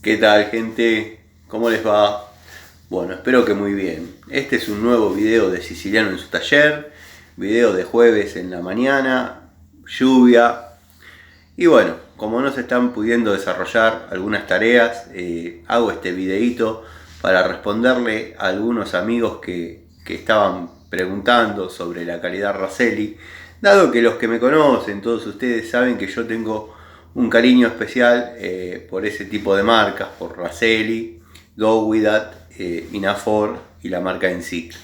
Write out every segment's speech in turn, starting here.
¿Qué tal, gente? ¿Cómo les va? Bueno, espero que muy bien. Este es un nuevo video de Siciliano en su taller, video de jueves en la mañana, lluvia. Y bueno, como no se están pudiendo desarrollar algunas tareas, hago este videito para responderle a algunos amigos que estaban preguntando sobre la calidad Raselli, dado que los que me conocen, todos ustedes saben que yo tengo un cariño especial por ese tipo de marcas, por Raselli, Go With That, Inafor y la marca Encyc.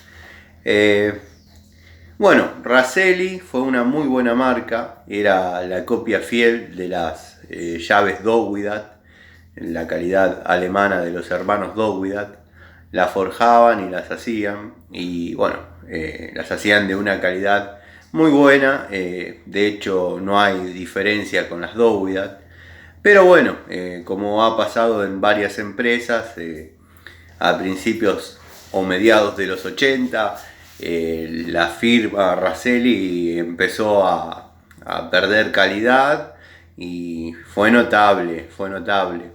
Bueno, Raselli fue una muy buena marca, era la copia fiel de las llaves Dowidat, la calidad alemana de los hermanos Dowidat. La forjaban y las hacían, y bueno, las hacían de una calidad muy buena, de hecho no hay diferencia con las Dowidat, pero bueno, como ha pasado en varias empresas, a principios o mediados de los 80, la firma Raselli empezó a perder calidad y fue notable, fue notable.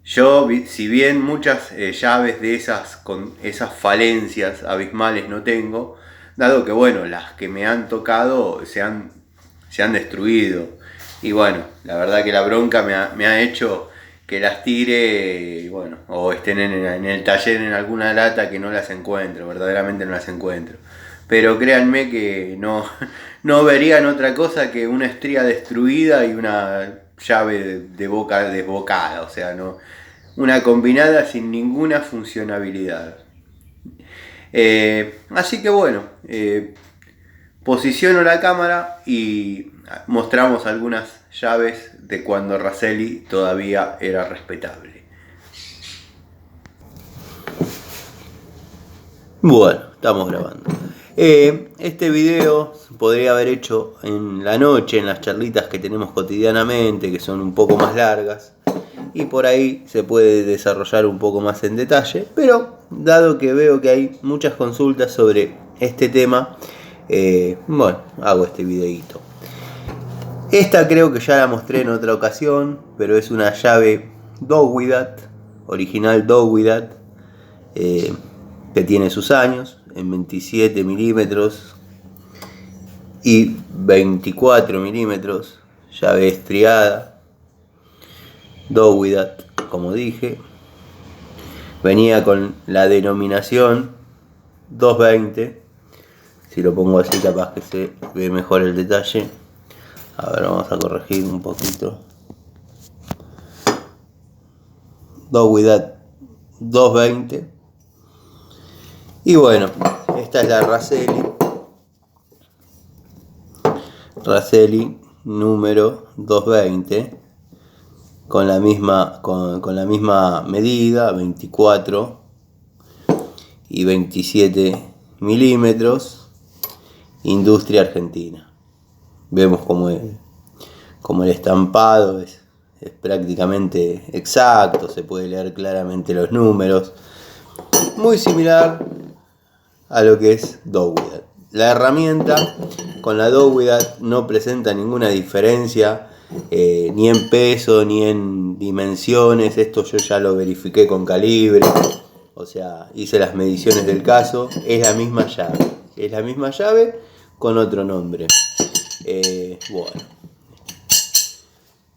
Yo, si bien muchas llaves de con esas falencias abismales no tengo, dado que bueno, las que me han tocado se han destruido. Y bueno, la verdad que la bronca me ha hecho que las tire, y bueno, o estén en el taller en alguna lata que no las encuentro, verdaderamente no las encuentro. Pero créanme que no, no verían otra cosa que una estría destruida y una llave de boca desbocada, o sea, no, una combinada sin ninguna funcionabilidad. Así que bueno, posiciono la cámara y mostramos algunas llaves de cuando Raselli todavía era respetable. Bueno, estamos grabando. Este video podría haber hecho en la noche, en las charlitas que tenemos cotidianamente, que son un poco más largas, y por ahí se puede desarrollar un poco más en detalle, pero dado que veo que hay muchas consultas sobre este tema, bueno, hago este videito. Esta creo que ya la mostré en otra ocasión, pero es una llave Dowidat, original Dowidat, que tiene sus años, en 27 milímetros y 24 milímetros, llave estriada, Dowidat, como dije. Venía con la denominación 220, si lo pongo así capaz que se ve mejor el detalle. A ver, vamos a corregir un poquito. Dowidat 220. Y bueno, esta es la Raselli número 220, con la misma medida, 24 y 27 milímetros, industria argentina. Vemos como el estampado es prácticamente exacto, se puede leer claramente los números, muy similar a lo que es Dowidat. La herramienta con la Dowidat no presenta ninguna diferencia, ni en peso ni en dimensiones. Esto yo ya lo verifiqué con calibre, o sea, hice las mediciones del caso. Es la misma llave con otro nombre. Bueno,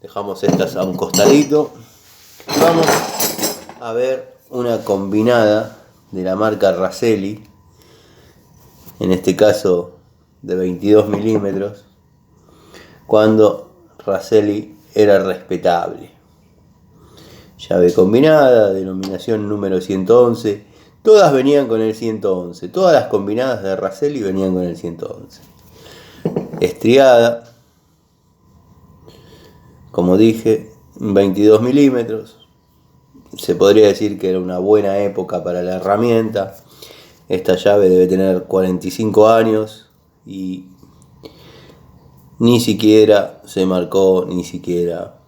dejamos estas a un costadito. Vamos a ver una combinada de la marca Raselli, en este caso de 22 milímetros, cuando Raselli era respetable. Llave combinada, denominación número 111. Todas venían con el 111. Todas las combinadas de Raselli venían con el 111. Estriada, como dije, 22 milímetros. Se podría decir que era una buena época para la herramienta. Esta llave debe tener 45 años y ni siquiera se marcó, ni siquiera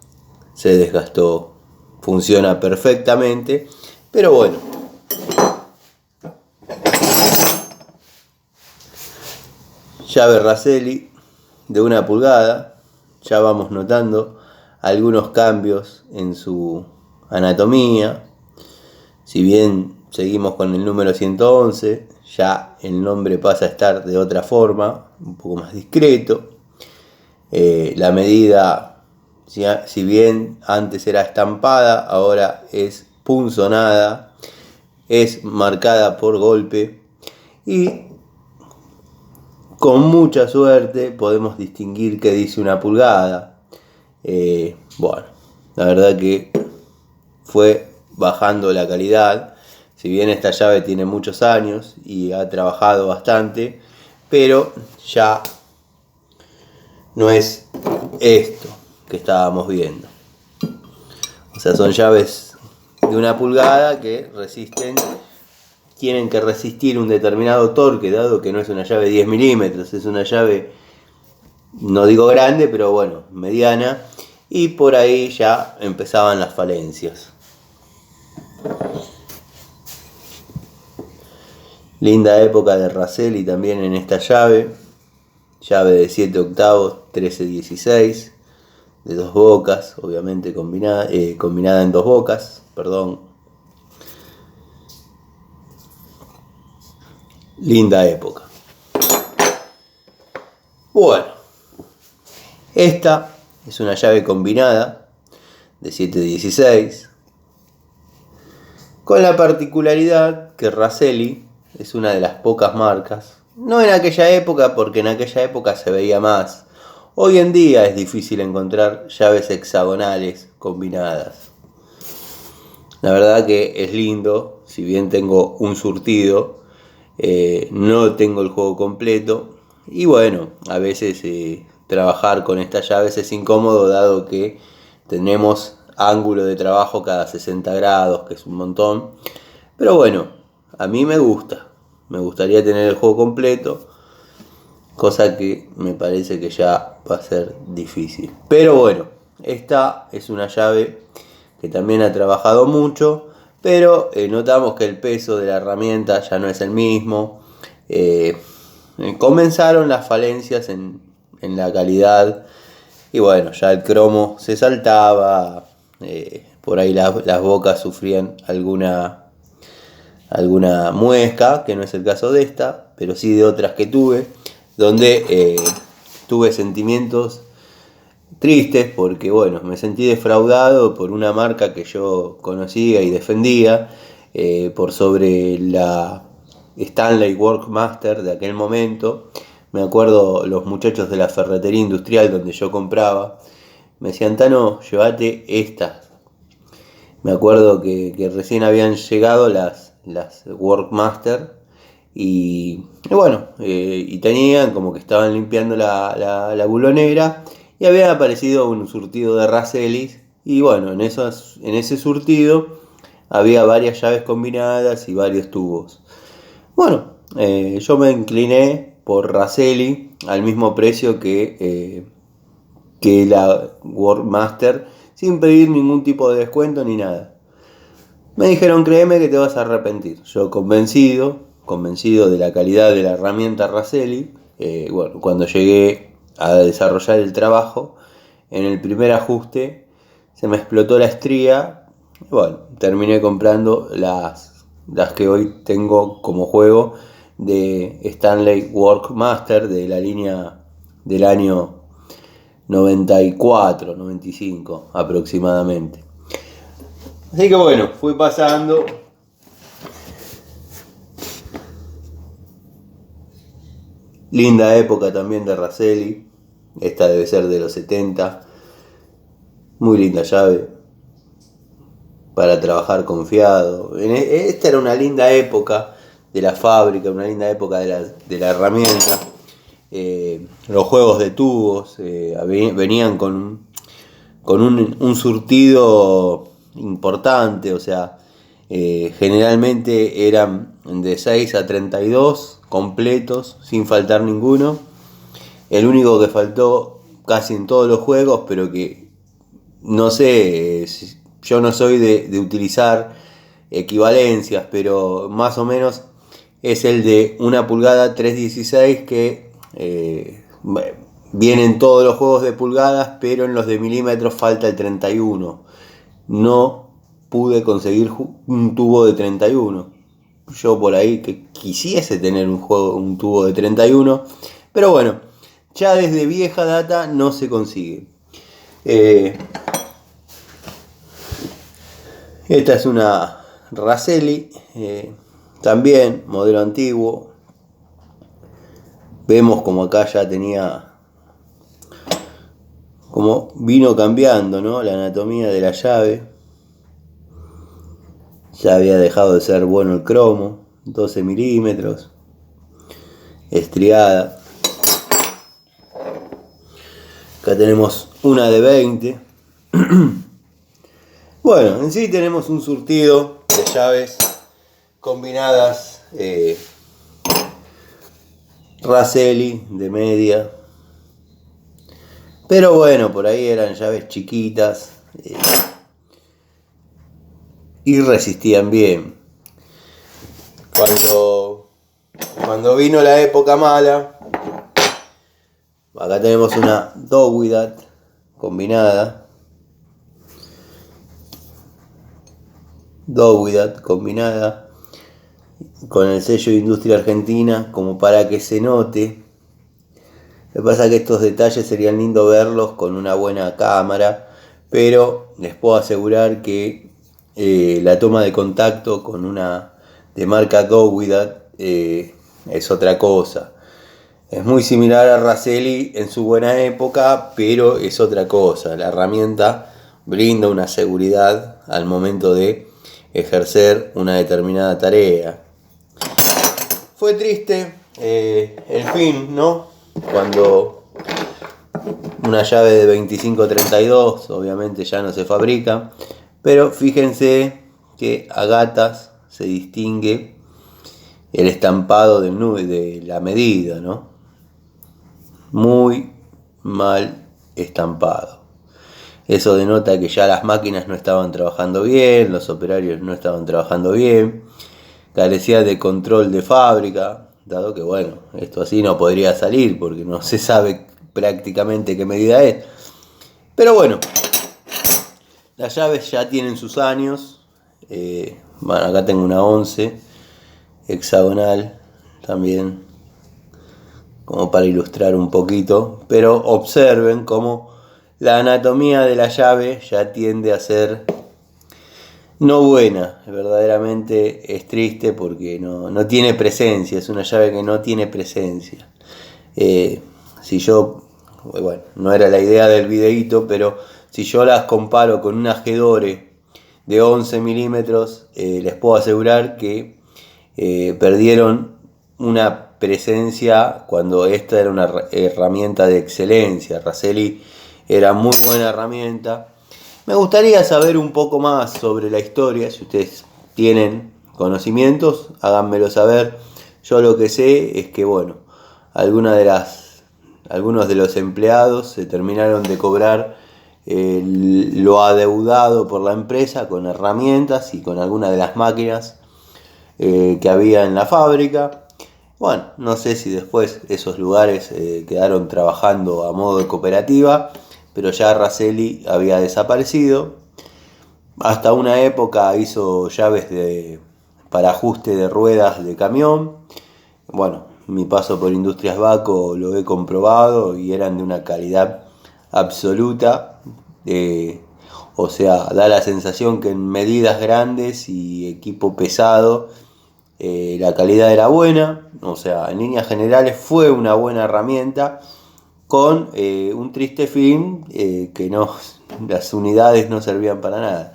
se desgastó. Funciona perfectamente, pero bueno. Llave Raselli de 1 pulgada. Ya vamos notando algunos cambios en su anatomía. Si bien seguimos con el número 111, ya el nombre pasa a estar de otra forma, un poco más discreto. La medida, si bien antes era estampada, ahora es punzonada, es marcada por golpe y con mucha suerte podemos distinguir que dice una pulgada. Bueno, la verdad que fue bajando la calidad. Si bien esta llave tiene muchos años y ha trabajado bastante, pero ya no es esto que estábamos viendo. O sea, son llaves de una pulgada que tienen que resistir un determinado torque, dado que no es una llave de 10 milímetros, es una llave, no digo grande, pero bueno, mediana, y por ahí ya empezaban las falencias. Linda época de Raselli también en esta llave de 7 octavos, 13-16, de 2 bocas, obviamente combinada en 2 bocas, perdón. Linda época. Bueno, esta es una llave combinada de 7-16, con la particularidad que Raselli es una de las pocas marcas, no en aquella época, porque en aquella época se veía más. Hoy en día es difícil encontrar llaves hexagonales combinadas. La verdad que es lindo, si bien tengo un surtido, no tengo el juego completo. Y bueno, a veces trabajar con estas llaves es incómodo, dado que tenemos ángulo de trabajo cada 60 grados, que es un montón. Pero bueno, a mí me gustaría tener el juego completo, cosa que me parece que ya va a ser difícil. Pero bueno, esta es una llave que también ha trabajado mucho, pero notamos que el peso de la herramienta ya no es el mismo. Comenzaron las falencias en la calidad, y bueno, ya el cromo se saltaba, por ahí las bocas sufrían alguna muesca, que no es el caso de esta, pero sí de otras que tuve, donde tuve sentimientos tristes, porque bueno, me sentí defraudado por una marca que yo conocía y defendía, por sobre la Stanley Workmaster de aquel momento. Me acuerdo los muchachos de la ferretería industrial donde yo compraba, me decían: Tano, llévate estas. Me acuerdo que recién habían llegado las Workmaster, y bueno, y tenían como que estaban limpiando la bulonera, y había aparecido un surtido de Raselli, y bueno, en ese surtido había varias llaves combinadas y varios tubos. Bueno, yo me incliné por Raselli al mismo precio que la Workmaster, sin pedir ningún tipo de descuento ni nada. Me dijeron: créeme que te vas a arrepentir. Yo convencido de la calidad de la herramienta Raselli. Bueno, cuando llegué a desarrollar el trabajo, en el primer ajuste se me explotó la estría. Bueno, terminé comprando las que hoy tengo como juego de Stanley Workmaster, de la línea del año 94, 95 aproximadamente. Así que bueno, fui pasando. Linda época también de Raselli. Esta debe ser de los 70. Muy linda llave para trabajar confiado. Esta era una linda época de la fábrica, una linda época de la herramienta. Los juegos de tubos venían con un surtido importante, o sea, generalmente eran de 6 a 32 completos, sin faltar ninguno. El único que faltó casi en todos los juegos, pero que no sé, yo no soy de utilizar equivalencias, pero más o menos es el de 1 pulgada 3/16, que viene en todos los juegos de pulgadas, pero en los de milímetros falta el 31. No pude conseguir un tubo de 31. Yo por ahí que quisiese tener un tubo de 31, pero bueno, ya desde vieja data no se consigue. Esta es una Raselli, también modelo antiguo. Vemos como acá ya tenía, como vino cambiando, ¿no?, la anatomía de la llave. Ya había dejado de ser bueno el cromo, 12 milímetros, estriada. Acá tenemos una de 20. Bueno, en sí tenemos un surtido de llaves combinadas Raselli de media. Pero bueno, por ahí eran llaves chiquitas y resistían bien. Cuando vino la época mala, acá tenemos una Dowidat combinada. Dowidat combinada con el sello de Industria Argentina, como para que se note. Lo que pasa es que estos detalles serían lindo verlos con una buena cámara, pero les puedo asegurar que la toma de contacto con una de marca Dowidat es otra cosa. Es muy similar a Raselli en su buena época, pero es otra cosa. La herramienta brinda una seguridad al momento de ejercer una determinada tarea. Fue triste el fin, ¿no? Cuando una llave de 25-32 obviamente ya no se fabrica, pero fíjense que a gatas se distingue el estampado de la medida, ¿no? Muy mal estampado. Eso denota que ya las máquinas no estaban trabajando bien, los operarios no estaban trabajando bien, carecía de control de fábrica, dado que bueno, esto así no podría salir porque no se sabe prácticamente qué medida es. Pero bueno, las llaves ya tienen sus años. Bueno, acá tengo una 11 hexagonal también, como para ilustrar un poquito, pero observen cómo la anatomía de la llave ya tiende a ser no buena. Verdaderamente es triste porque no tiene presencia, es una llave que no tiene presencia. Si yo, bueno, no era la idea del videíto, pero si yo las comparo con una Gedore de 11 milímetros, les puedo asegurar que perdieron una presencia cuando esta era una herramienta de excelencia. Raselli era muy buena herramienta. Me gustaría saber un poco más sobre la historia. Si ustedes tienen conocimientos, háganmelo saber. Yo lo que sé es que bueno, algunos de los empleados se terminaron de cobrar lo adeudado por la empresa con herramientas y con algunas de las máquinas que había en la fábrica. Bueno, no sé si después esos lugares quedaron trabajando a modo de cooperativa, pero ya Raselli había desaparecido. Hasta una época hizo llaves para ajuste de ruedas de camión. Bueno, mi paso por Industrias Baco lo he comprobado y eran de una calidad absoluta. O sea, da la sensación que en medidas grandes y equipo pesado la calidad era buena. O sea, en líneas generales fue una buena herramienta, con un triste fin que las unidades no servían para nada.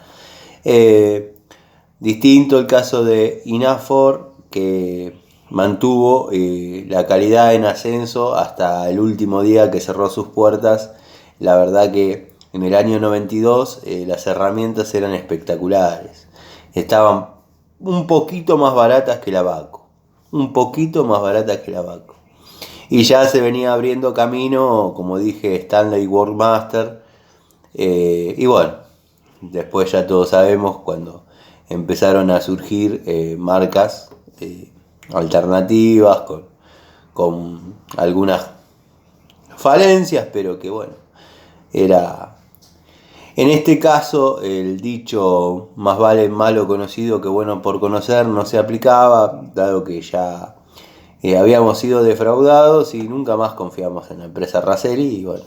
Distinto el caso de Inafor, que mantuvo la calidad en ascenso hasta el último día que cerró sus puertas. La verdad que en el año 92 las herramientas eran espectaculares. Estaban un poquito más baratas que la Baco. Un poquito más baratas que la Baco. Y ya se venía abriendo camino, como dije, Stanley Worldmaster. Y bueno, después ya todos sabemos cuando empezaron a surgir marcas alternativas con algunas falencias, pero que bueno, era En este caso, el dicho más vale malo conocido que bueno por conocer no se aplicaba, dado que ya habíamos sido defraudados y nunca más confiamos en la empresa Raselli. Y bueno,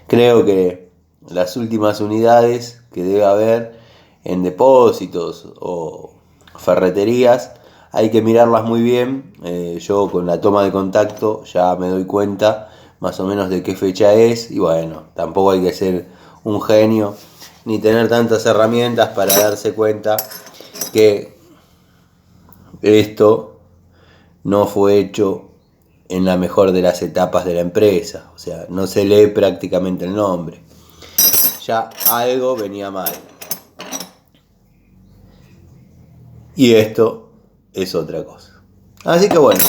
creo que las últimas unidades que debe haber en depósitos o ferreterías hay que mirarlas muy bien. Yo con la toma de contacto ya me doy cuenta más o menos de qué fecha es, y bueno, tampoco hay que ser un genio ni tener tantas herramientas para darse cuenta que esto no fue hecho en la mejor de las etapas de la empresa. O sea, no se lee prácticamente el nombre. Ya algo venía mal. Y esto es otra cosa. Así que bueno,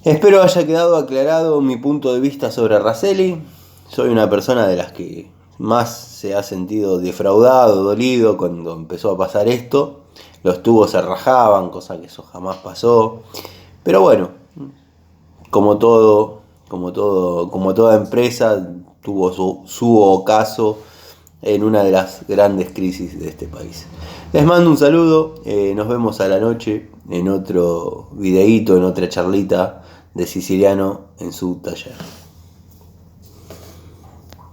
espero haya quedado aclarado mi punto de vista sobre Raselli. Soy una persona de las que más se ha sentido defraudado, dolido cuando empezó a pasar esto. Los tubos se rajaban, cosa que eso jamás pasó. Pero bueno, como toda empresa tuvo su ocaso en una de las grandes crisis de este país. Les mando un saludo, nos vemos a la noche en otro videíto, en otra charlita de Siciliano en su taller.